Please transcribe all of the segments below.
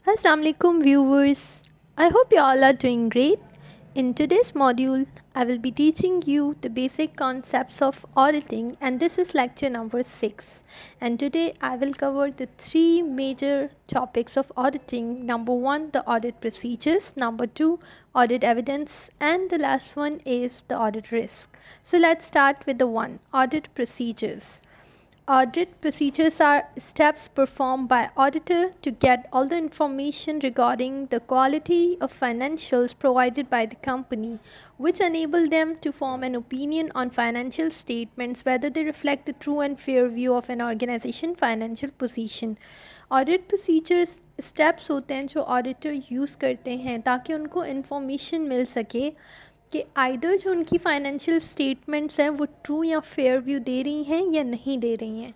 Assalamualaikum viewers. I hope you all are doing great. In today's module, I will be teaching you the basic concepts of auditing, and this is lecture number 6. And today I will cover the three major topics of auditing. Number 1, the audit procedures, number 2, audit evidence, and the last one is the audit risk. So let's start with the one, audit procedures. Audit procedures are steps performed by auditor to get all the information regarding the quality of financials provided by the company, which enable them to form an opinion on financial statements whether they reflect the true and fair view of an organization financial position. Audit procedures steps होते हैं जो auditor use करते हैं ताकि उनको information मिल सके कि either जो उनकी फाइनेंशियल स्टेटमेंट्स हैं वो ट्रू या फेयर व्यू दे रही हैं या नहीं दे रही हैं.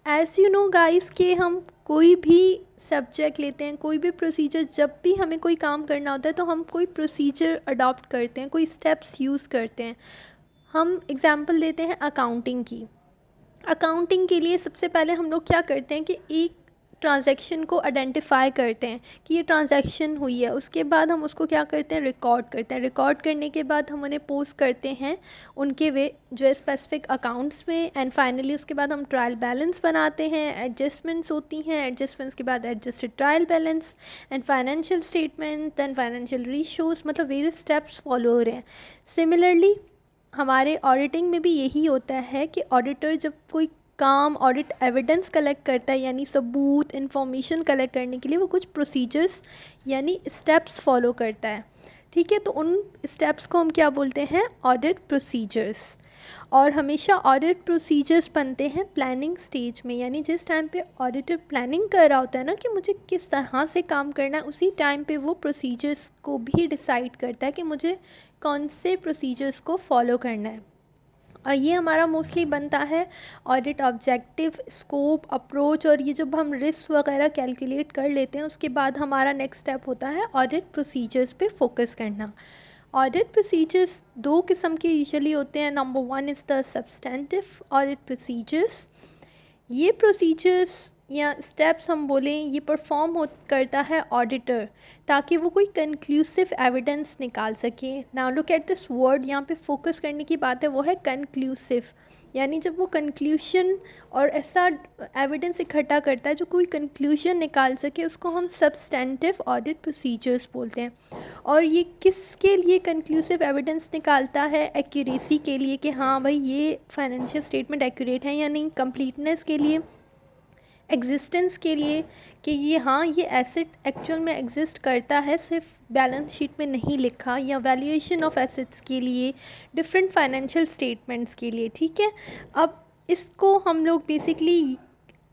एज़ यू नो गाइस कि हम कोई भी सब्जेक्ट लेते हैं, कोई भी प्रोसीजर, जब भी हमें कोई काम करना होता है तो हम कोई प्रोसीजर अडॉप्ट करते हैं, कोई स्टेप्स यूज़ करते हैं. हम एग्जांपल देते हैं अकाउंटिंग की. अकाउंटिंग के लिए सबसे पहले हम लोग क्या करते हैं कि एक ट्रांजैक्शन को आइडेंटिफाई करते हैं कि ये ट्रांजैक्शन हुई है. उसके बाद हम उसको क्या करते हैं, रिकॉर्ड करते हैं. रिकॉर्ड करने के बाद हम उन्हें पोस्ट करते हैं उनके वे जो है स्पेसिफिक अकाउंट्स में. एंड फाइनली उसके बाद हम ट्रायल बैलेंस बनाते हैं. एडजस्टमेंट्स होती हैं, एडजस्टमेंट्स के बाद adjusted trial balance and financial statement than financial ratios, मतलब वेरियस स्टेप्स फॉलो हो रहे हैं. सिमिलरली हमारे ऑडिटिंग में भी यही होता है कि ऑडिटर जब कोई काम ऑडिट एविडेंस कलेक्ट करता है यानी सबूत इंफॉर्मेशन कलेक्ट करने के लिए वो कुछ प्रोसीजर्स यानी स्टेप्स फॉलो करता है. ठीक है, तो उन स्टेप्स को हम क्या बोलते हैं, ऑडिट प्रोसीजर्स. और हमेशा ऑडिट प्रोसीजर्स बनते हैं प्लानिंग स्टेज में, यानी जिस टाइम पे ऑडिटर प्लानिंग कर रहा होता है ना कि मुझे किस तरह से काम करना है, उसी टाइम पे वो प्रोसीजर्स को भी डिसाइड करता है कि मुझे कौन से प्रोसीजर्स को फॉलो करना है. और ये हमारा मोस्टली बनता है ऑडिट ऑब्जेक्टिव, स्कोप, अप्रोच, और ये जब हम रिस्क वगैरह कैलकुलेट कर लेते हैं उसके बाद हमारा नेक्स्ट स्टेप होता है ऑडिट प्रोसीजर्स पे फोकस करना. ऑडिट प्रोसीजर्स दो किस्म के यूजुअली होते हैं. Number 1 is the substantive audit procedures. ये प्रोसीजर्स या स्टेप्स हम बोलें ये परफॉर्म हो करता है ऑडिटर ताकि वो कोई कंक्लूसिव एविडेंस निकाल सके. Now look at this word, यहाँ पे फोकस करने की बात है वो है कंक्लूसिव, यानी जब वो कंक्लूशन और ऐसा एविडेंस इकट्ठा करता है जो कोई कंक्लूजन निकाल सके उसको हम सब्सटेंटिव ऑडिट प्रोसीजर्स बोलते हैं. और ये किसके लिए कंक्लूसिव एविडेंस निकालता है, एक्यूरेसी के लिए कि हाँ भाई ये फाइनेंशियल स्टेटमेंट एक्यूरेट है या नहीं, कंप्लीटनेस के लिए, एग्जिस्टेंस के लिए कि ये हाँ ये एसेट एक्चुअल में एग्जिस्ट करता है, सिर्फ बैलेंस शीट में नहीं लिखा, या वैल्यूएशन ऑफ एसेट्स के लिए, डिफरेंट फाइनेंशियल स्टेटमेंट्स के लिए. ठीक है, अब इसको हम लोग बेसिकली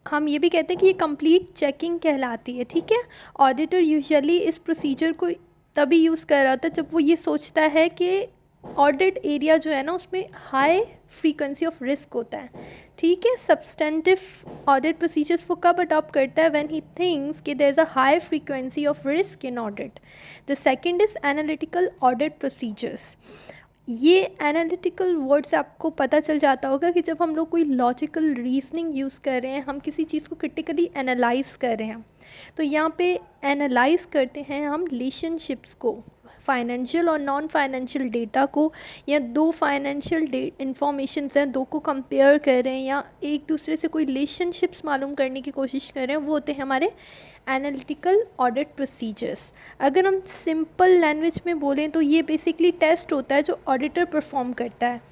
हम ये भी कहते हैं कि ये कंप्लीट चेकिंग कहलाती है. ठीक है, ऑडिटर यूजुअली इस प्रोसीजर को तभी यूज़ कर रहा होता है जब वो ये सोचता है कि ऑडिट एरिया जो है ना उसमें हाई फ्रीक्वेंसी ऑफ रिस्क होता है. ठीक है, सब्सटेंटिव ऑडिट प्रोसीजर्स वो कब अडॉप्ट करता है, व्हेन ही थिंक्स कि there is a high frequency of risk in audit. The second is analytical audit procedures. ये एनालिटिकल वर्ड से आपको पता चल जाता होगा कि जब हम लोग कोई लॉजिकल रीजनिंग यूज़ कर रहे हैं, हम किसी चीज़ को क्रिटिकली एनालाइज कर रहे हैं, तो यहाँ पे एनालाइज करते हैं हम रिलेशनशिप्स को, फाइनेंशियल और नॉन फाइनेंशियल डेटा को, या दो फाइनेंशियल इंफॉर्मेशंस हैं दो को कंपेयर कर रहे हैं या एक दूसरे से कोई रिलेशनशिप्स मालूम करने की कोशिश कर रहे हैं, वो होते हैं हमारे एनालिटिकल ऑडिट प्रोसीजर्स. अगर हम सिंपल लैंग्वेज में बोलें तो ये बेसिकली टेस्ट होता है जो ऑडिटर परफॉर्म करता है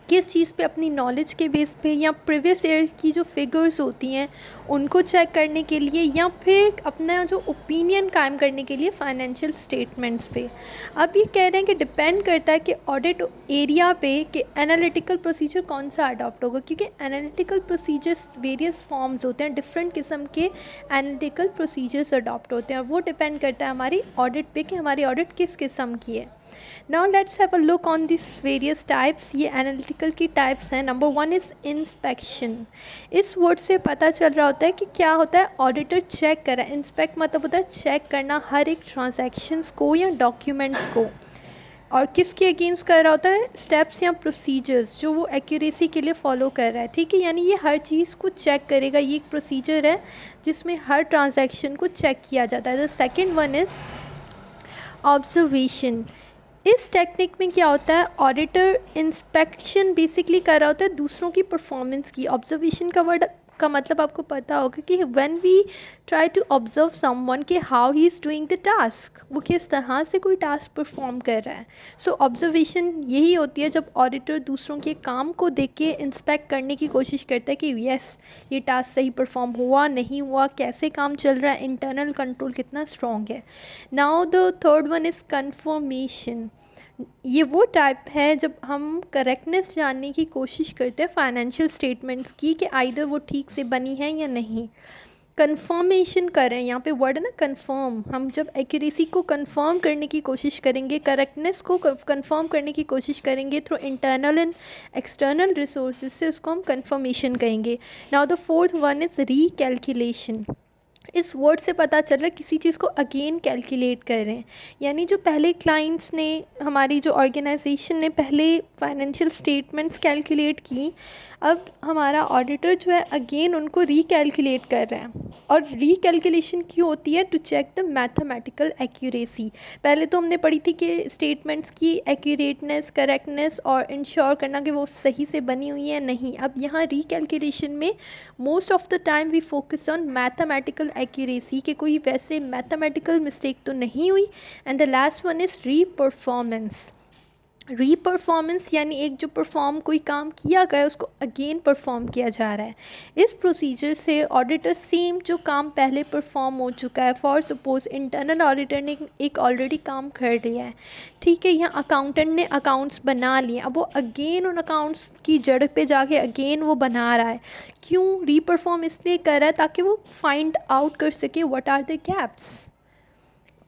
किस चीज़ पे, अपनी नॉलेज के बेस पे या प्रीवियस ईयर की जो फिगर्स होती हैं उनको चेक करने के लिए, या फिर अपना जो ओपिनियन कायम करने के लिए फाइनेंशियल स्टेटमेंट्स पे. अब ये कह रहे हैं कि डिपेंड करता है कि ऑडिट एरिया पे कि एनालिटिकल प्रोसीजर कौन सा अडॉप्ट होगा, क्योंकि एनालिटिकल प्रोसीजर्स वेरियस फॉर्म्स होते हैं, डिफरेंट किस्म के एनालिटिकल प्रोसीजर्स अडॉप्ट होते हैं. वो डिपेंड करता है हमारी ऑडिट पे कि हमारी ऑडिट किस किस्म की है. Now let's have a look on these various types. ये एनालिटिकल की टाइप्स हैं. Number 1 is inspection. इस वर्ड से पता चल रहा होता है कि क्या होता है, ऑडिटर चेक कर रहा है. इंस्पेक्ट मतलब होता है चेक करना हर एक ट्रांजैक्शंस को या डॉक्यूमेंट्स को. और किसके अगेंस्ट कर रहा होता है, स्टेप्स या प्रोसीजर्स जो वो एक्यूरेसी के लिए फॉलो कर रहा है, ठीक है। यानी ये हर चीज़ को चेक करेगा, ये एक प्रोसीजर है जिसमें हर ट्रांजैक्शन को चेक किया जाता है। The second one is observation. इस टेक्निक में क्या होता है, ऑडिटर इंस्पेक्शन बेसिकली कर रहा होता है दूसरों की परफॉर्मेंस की। ऑब्जर्वेशन का वर्ड का मतलब आपको पता होगा कि when we try to observe someone कि how he is doing the task, वो किस तरह से कोई टास्क परफॉर्म कर रहा है। सो ऑब्जर्वेशन यही होती है जब ऑडिटर दूसरों के काम को देख के इंस्पेक्ट करने की कोशिश करता है कि यस ये टास्क सही परफॉर्म हुआ नहीं हुआ, कैसे काम चल रहा है, इंटरनल कंट्रोल कितना स्ट्रॉन्ग है। Now the third one is confirmation. ये वो टाइप है जब हम करेक्टनेस जानने की कोशिश करते हैं फाइनेंशियल स्टेटमेंट्स की कि आइदर वो ठीक से बनी है या नहीं। कन्फर्मेशन करें, यहाँ पे वर्ड है ना कन्फर्म। हम जब एक्यूरेसी को कन्फर्म करने की कोशिश करेंगे, करेक्टनेस को कन्फर्म करने की कोशिश करेंगे through internal and external resources से, उसको हम कन्फर्मेशन कहेंगे। Now the fourth one is recalculation. इस वर्ड से पता चल रहा है किसी चीज़ को अगेन कैलकुलेट कर रहे हैं। यानी जो पहले क्लाइंट्स ने, हमारी जो ऑर्गेनाइजेशन ने पहले फाइनेंशियल स्टेटमेंट्स कैलकुलेट की, अब हमारा ऑडिटर जो है अगेन उनको रीकैलकुलेट कर रहा है। और रीकैलकुलेशन क्यों होती है, to check the mathematical accuracy. पहले तो हमने पढ़ी थी कि स्टेटमेंट्स की एक्यूरेटनेस, करेक्टनेस और इंश्योर करना कि वो सही से बनी हुई है नहीं। अब यहाँ रीकैलकुलेशन में most of the time we focus on mathematical accuracy कि कोई वैसे मैथमेटिकल मिस्टेक तो नहीं हुई। And the last one is reperformance. Reperformance यानी एक जो परफॉर्म कोई काम किया गया उसको अगेन परफॉर्म किया जा रहा है। इस प्रोसीजर से ऑडिटर सेम जो काम पहले परफॉर्म हो चुका है, फॉर सपोज इंटरनल ऑडिटर ने एक ऑलरेडी काम कर लिया है, ठीक है, यहाँ अकाउंटेंट ने अकाउंट्स बना लिए, अब वो अगेन उन अकाउंट्स की जड़ पे जाके अगेन वो बना रहा है। क्यों रीपरफॉर्म इसलिए कर रहा है, ताकि वो फाइंड आउट कर सके what are the gaps.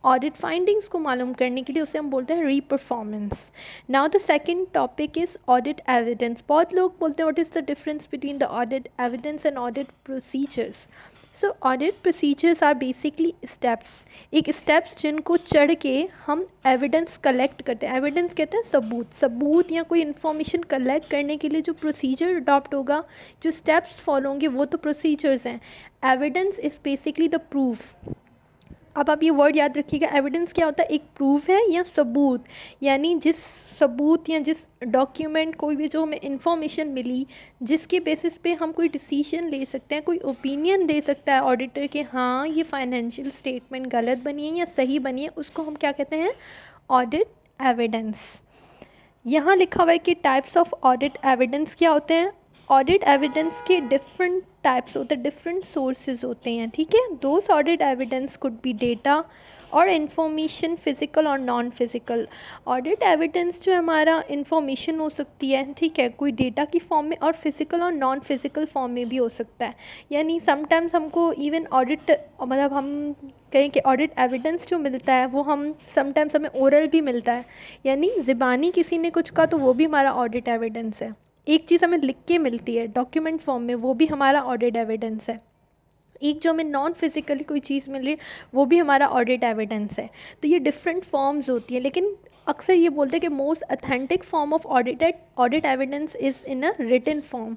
Audit findings को मालूम करने के लिए उसे हम बोलते हैं reperformance. Now the second topic is audit evidence. बहुत लोग बोलते हैं what is the difference between the audit evidence and audit procedures. So audit procedures are basically steps, एक स्टेप्स जिनको चढ़ के हम एविडेंस कलेक्ट करते हैं। एविडेंस कहते हैं सबूत या कोई इन्फॉर्मेशन कलेक्ट करने के लिए जो प्रोसीजर अडॉप्ट होगा, जो स्टेप्स फॉलो होंगे, वो तो प्रोसीजर्स हैं। Evidence is basically the proof. अब आप ये वर्ड याद रखिएगा, एविडेंस क्या होता है, एक प्रूफ है या सबूत। यानी जिस सबूत या जिस डॉक्यूमेंट, कोई भी जो हमें इंफॉर्मेशन मिली जिसके बेसिस पे हम कोई डिसीजन ले सकते हैं, कोई ओपिनियन दे सकता है ऑडिटर के हाँ ये फाइनेंशियल स्टेटमेंट गलत बनी है या सही बनी है, उसको हम क्या कहते हैं, ऑडिट एविडेंस। यहाँ लिखा हुआ है कि टाइप्स ऑफ ऑडिट एविडेंस क्या होते हैं। ऑडिट एविडेंस के डिफरेंट टाइप्स होते हैं, डिफरेंट सोर्सेज होते हैं, ठीक है। Those audit evidence could be data और इन्फॉर्मेशन, फिज़िकल और नॉन फिज़िकल। ऑडिट एविडेंस जो हमारा इन्फॉर्मेशन हो सकती है, ठीक है, कोई डेटा की फॉर्म में, और फिज़िकल और नॉन फिज़िकल फॉर्म में भी हो सकता है। यानी समटाइम्स हमको इवन ऑडिट, मतलब हम कहें कि ऑडिट एविडेंस जो मिलता है वो हम समटाइम्स हमें ओरल भी मिलता है, यानी ज़बानी किसी ने कुछ कहा तो वो भी हमारा ऑडिट एविडेंस है। एक चीज़ हमें लिख के मिलती है डॉक्यूमेंट फॉर्म में, वो भी हमारा ऑडिट एविडेंस है। एक जो हमें नॉन फिज़िकली कोई चीज़ मिल रही है वो भी हमारा ऑडिट एविडेंस है। तो ये डिफरेंट फॉर्म्स होती हैं, लेकिन अक्सर ये बोलते हैं कि most authentic form of audit evidence is in a written form,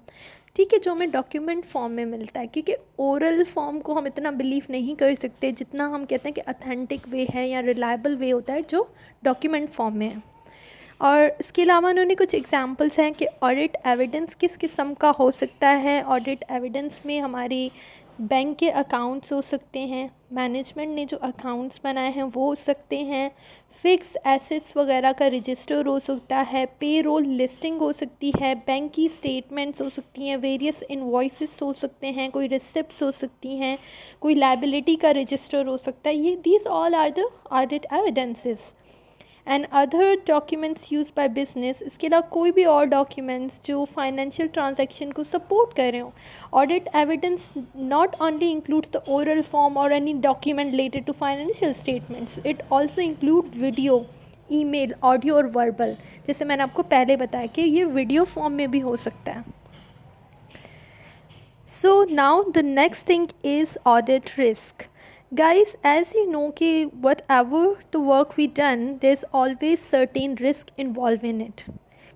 ठीक है, जो हमें डॉक्यूमेंट फॉर्म में मिलता है। क्योंकि ओरल फॉर्म को हम इतना बिलीव नहीं कर सकते जितना हम कहते हैं कि अथेंटिक वे है या रिलायबल वे होता है जो डॉक्यूमेंट फॉर्म में है। और इसके अलावा उन्होंने कुछ एग्जांपल्स हैं कि ऑडिट एविडेंस किस किस्म का हो सकता है। ऑडिट एविडेंस में हमारी बैंक के अकाउंट्स हो सकते हैं, मैनेजमेंट ने जो अकाउंट्स बनाए हैं वो हो सकते हैं, फिक्स एसेट्स वगैरह का रजिस्टर हो सकता है, पे रोल लिस्टिंग हो सकती है, बैंक की स्टेटमेंट्स हो सकती हैं, वेरियस इनवॉइसेस हो सकते हैं, कोई रिसिप्ट्स हो सकती हैं, कोई लाइबिलिटी का रजिस्टर हो सकता है। ये these all are the audit evidences. And other documents use by business, इसके अलावा कोई भी और डॉक्यूमेंट्स जो फाइनेंशियल ट्रांजैक्शन को सपोर्ट कर रहे हो। Audit evidence not only includes the oral form और any document related to financial statements, it also include video, email, audio और वर्बल। जैसे मैंने आपको पहले बताया कि ये वीडियो फॉर्म में भी हो सकता है। So now the next thing is audit risk. Guys, as you know कि whatever the work we done, there's always certain risk involved in it.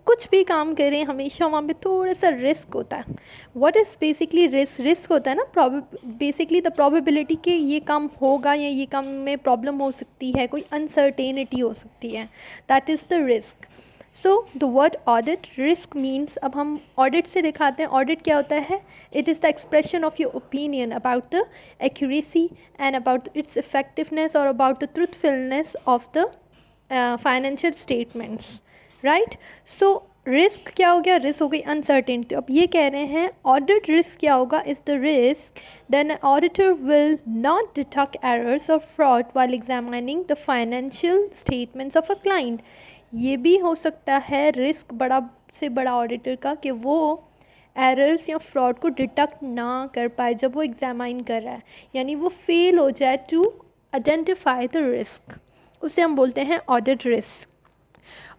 कुछ भी काम करें हमेशा वहाँ पे थोड़ा सा रिस्क होता है. व्हाट इज़ बेसिकली रिस्क होता है ना, बेसिकली द प्रोबेबिलिटी कि ये काम होगा या ये काम में प्रॉब्लम हो सकती है, कोई अनसर्टेनिटी हो सकती है, that is the risk. So the word audit risk means, अब हम ऑडिट से दिखाते हैं ऑडिट क्या होता है. It is the expression of your opinion about the accuracy and about its effectiveness और about the truthfulness of the financial statements, right. So risk क्या हो गया, रिस्क हो गई अनसर्टेनिटी. अब ये कह रहे हैं ऑडिट रिस्क क्या होगा, is the risk then auditor will not detect errors और fraud while examining the financial statements of a client. ये भी हो सकता है रिस्क बड़ा से बड़ा ऑडिटर का कि वो एरर्स या फ्रॉड को डिटेक्ट ना कर पाए जब वो एग्जामाइन कर रहा है, यानी वो फेल हो जाए टू आइडेंटिफाई द रिस्क. उसे हम बोलते हैं ऑडिट रिस्क.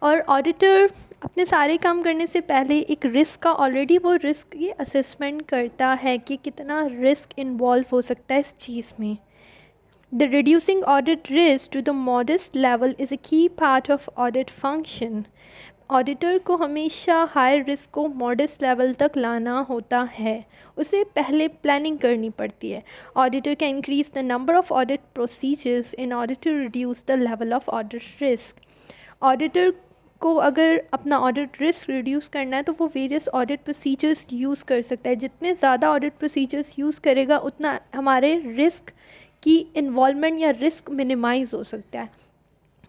और ऑडिटर अपने सारे काम करने से पहले एक रिस्क का ऑलरेडी वो रिस्क ये असेसमेंट करता है कि कितना रिस्क इन्वॉल्व हो सकता है इस चीज़ में. The reducing audit risk to the modest level is a key part of audit function. Auditor को हमेशा हाई रिस्क को मॉडेस्ट लेवल तक लाना होता है, उसे पहले प्लानिंग करनी पड़ती है. Auditor can increase the number of audit procedures in order to reduce the level of audit risk. Auditor को अगर अपना ऑडिट रिस्क रिड्यूस करना है तो वो वेरियस ऑडिट प्रोसीजर्स यूज़ कर सकता है. जितने ज़्यादा ऑडिट प्रोसीजर्स यूज़ करेगा उतना हमारे रिस्क की इन्वॉल्वमेंट या रिस्क मिनिमाइज हो सकता है,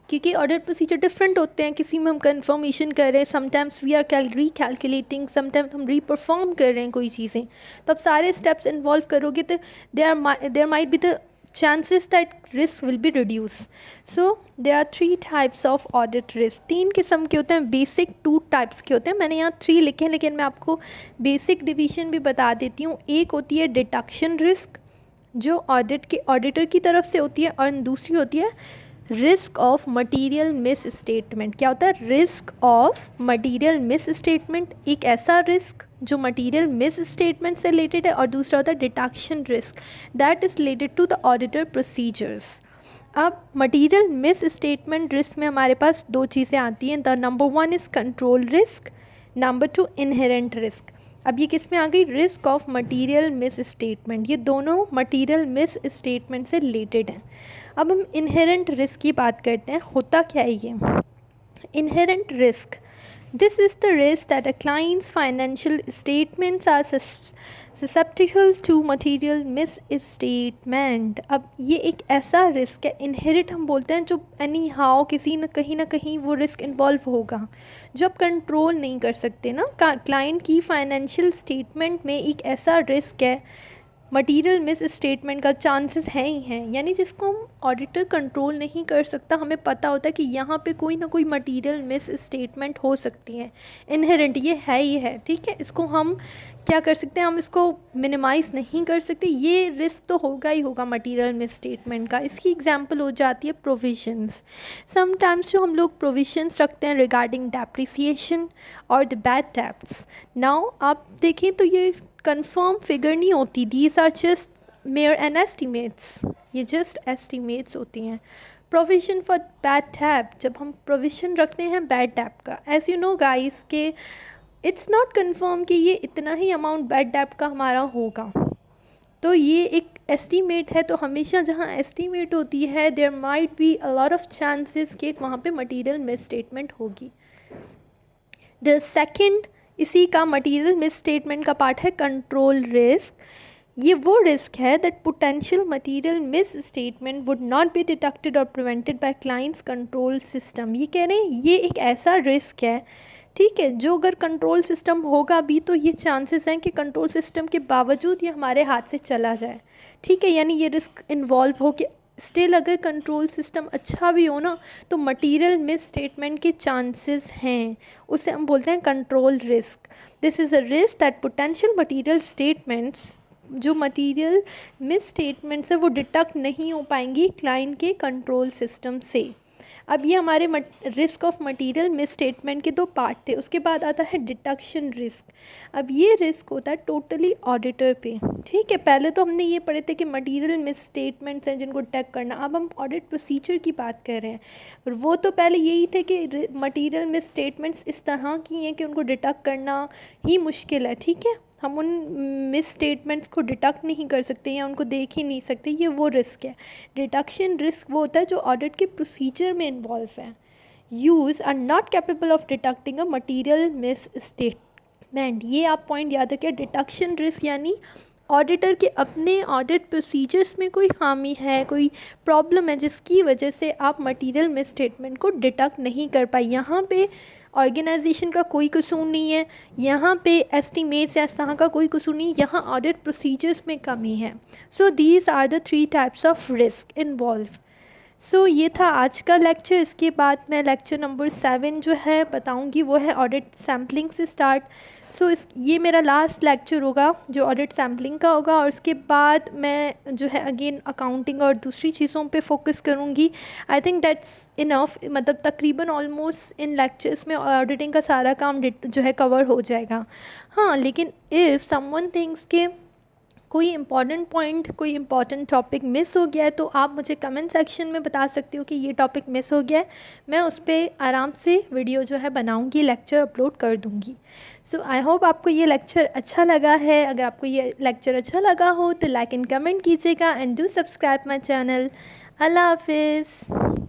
क्योंकि ऑडिट प्रोसीजर डिफरेंट होते हैं. किसी में हम कंफर्मेशन कर रहे हैं, समटाइम्स वी आर रीकैलकुलेटिंग, समटाइम्स हम रीपरफॉर्म कर रहे हैं कोई चीज़ें. तो अब सारे स्टेप्स इन्वॉल्व करोगे तो there might be the chances that risk will be reduced. So there are 3 types of audit risk. 3 किस्म के होते हैं, बेसिक 2 टाइप्स के होते हैं. मैंने यहाँ 3 लिखे हैं लेकिन मैं आपको बेसिक डिवीजन भी बता देती हूँ. एक होती है डिडक्शन रिस्क जो ऑडिटर की तरफ से होती है, और दूसरी होती है risk of material misstatement. क्या होता है risk of material misstatement, एक ऐसा रिस्क जो मटीरियल मिस स्टेटमेंट से रिलेटेड है, और दूसरा होता है deduction risk that is related to the auditor procedures. अब मटीरियल मिस स्टेटमेंट रिस्क में हमारे पास 2 चीज़ें आती हैं. The number 1 is control risk, number 2 inherent risk. अब ये किस में आ गई, risk of material misstatement. ये दोनों मटीरियल मिस स्टेटमेंट से रिलेटेड हैं. अब हम इनहेरेंट रिस्क की बात करते हैं. होता क्या है ये inherent risk? This is the risk that a client's financial statements are susceptible to material misstatement. अब ये एक ऐसा रिस्क है, इनहेरिट हम बोलते हैं, जो एनी हाउ किसी न कहीं वो रिस्क इन्वॉल्व होगा जो आप कंट्रोल नहीं कर सकते ना. क्लाइंट की फाइनेंशियल स्टेटमेंट में एक ऐसा रिस्क है, मटीरियल मिस स्टेटमेंट का चांसेस हैं ही हैं, यानी जिसको हम ऑडिटर कंट्रोल नहीं कर सकता. हमें पता होता है कि यहाँ पे कोई ना कोई मटीरियल मिस स्टेटमेंट हो सकती है. इनहेरेंट ये है ही है, ठीक है. इसको हम क्या कर सकते हैं, हम इसको मिनिमाइज़ नहीं कर सकते. ये रिस्क तो होगा ही होगा मटीरियल मिस स्टेटमेंट का. इसकी एग्जांपल हो जाती है प्रोविजंस. समटाइम्स जो हम लोग प्रोविजंस रखते हैं रिगार्डिंग डेप्रिसिएशन और द बैड डेब्ट्स. नाउ आप देखें तो ये कंफर्म फिगर नहीं होती. These are just mere and estimates, ये जस्ट एस्टिमेट्स होती हैं. प्रोविजन फॉर बैड डेब्ट, जब हम प्रोविजन रखते हैं बैड डेब्ट का, एज यू नो गाइस के इट्स नॉट कन्फर्म कि ये इतना ही अमाउंट बैड डेब्ट का हमारा होगा. तो ये एक एस्टीमेट है. तो हमेशा जहाँ एस्टीमेट होती है there might be a lot of chances कि वहाँ पे मटीरियल मिस स्टेटमेंट होगी. द सेकंड इसी का मटीरियल मिस स्टेटमेंट का पार्ट है कंट्रोल रिस्क. ये वो रिस्क है that potential material misstatement would not be detected और prevented by clients control system. ये कह रहे हैं ये एक ऐसा रिस्क है, ठीक है, जो अगर कंट्रोल सिस्टम होगा भी तो ये चांसेस हैं कि कंट्रोल सिस्टम के बावजूद ये हमारे हाथ से चला जाए, ठीक है. यानी ये रिस्क इन्वॉल्व हो कि स्टिल अगर कंट्रोल सिस्टम अच्छा भी हो ना तो मटीरियल मिस स्टेटमेंट के चांसेस हैं. उसे हम बोलते हैं control risk. This is a risk that potential material statements, जो मटीरियल मिस स्टेटमेंट्स है वो डिटेक्ट नहीं हो पाएंगी क्लाइंट के कंट्रोल सिस्टम से. अब ये हमारे risk of material miss statement के दो पार्ट थे। उसके बाद आता है डिडक्शन रिस्क। अब ये रिस्क होता है टोटली ऑडिटर पे, ठीक है। पहले तो हमने ये पढ़े थे कि मटेरियल मिस स्टेटमेंट्स हैं जिनको डिटेक्ट करना, अब हम ऑडिट प्रोसीजर की बात कर रहे हैं। और वो तो पहले यही थे कि मटेरियल मिस स्टेटमेंट्स इस तरह की हैं कि उनको डिटेक्ट करना ही मुश्किल है, ठीक है। हम उन मिस स्टेटमेंट्स को डिटेक्ट नहीं कर सकते या उनको देख ही नहीं सकते, ये वो रिस्क है। डिडक्शन रिस्क वो होता है जो ऑडिट के प्रोसीजर में इन्वॉल्व है। Use are not capable of detecting a material misstatement. ये आप पॉइंट याद रखिए। डिडक्शन रिस्क यानी ऑडिटर के अपने ऑडिट प्रोसीजर्स में कोई खामी है, कोई प्रॉब्लम है जिसकी वजह से आप मटेरियल मिस स्टेटमेंट को डिटेक्ट नहीं कर पाए। यहाँ पे ऑर्गेनाइजेशन का कोई कसूर नहीं है, यहाँ पे एस्टीमेट्स या इस तरह का कोई कसूर नहीं, यहाँ ऑडिट प्रोसीजर्स में कमी है। So these are the 3 types of risk involve. So ये था आज का लेक्चर। इसके बाद मैं लेक्चर नंबर 7 जो है बताऊंगी, वो है ऑडिट सैम्पलिंग से स्टार्ट। सो ये मेरा लास्ट लेक्चर होगा जो ऑडिट सैम्पलिंग का होगा, और उसके बाद मैं जो है अगेन अकाउंटिंग और दूसरी चीज़ों पे फोकस करूँगी। आई थिंक दैट्स इनफ, मतलब तकरीबन ऑलमोस्ट इन लेक्चर्स में ऑडिटिंग का सारा काम जो है कवर हो जाएगा। हाँ, लेकिन इफ़ समवन थिंक्स के कोई इंपॉर्टेंट पॉइंट, कोई इंपॉर्टेंट टॉपिक मिस हो गया है, तो आप मुझे कमेंट सेक्शन में बता सकते हो कि ये टॉपिक मिस हो गया है। मैं उस पर आराम से वीडियो जो है बनाऊंगी, लेक्चर अपलोड कर दूंगी। सो आई होप आपको ये लेक्चर अच्छा लगा है। अगर आपको ये लेक्चर अच्छा लगा हो तो लाइक एंड कमेंट कीजिएगा and do subscribe my channel. अल्लाह हाफिज़।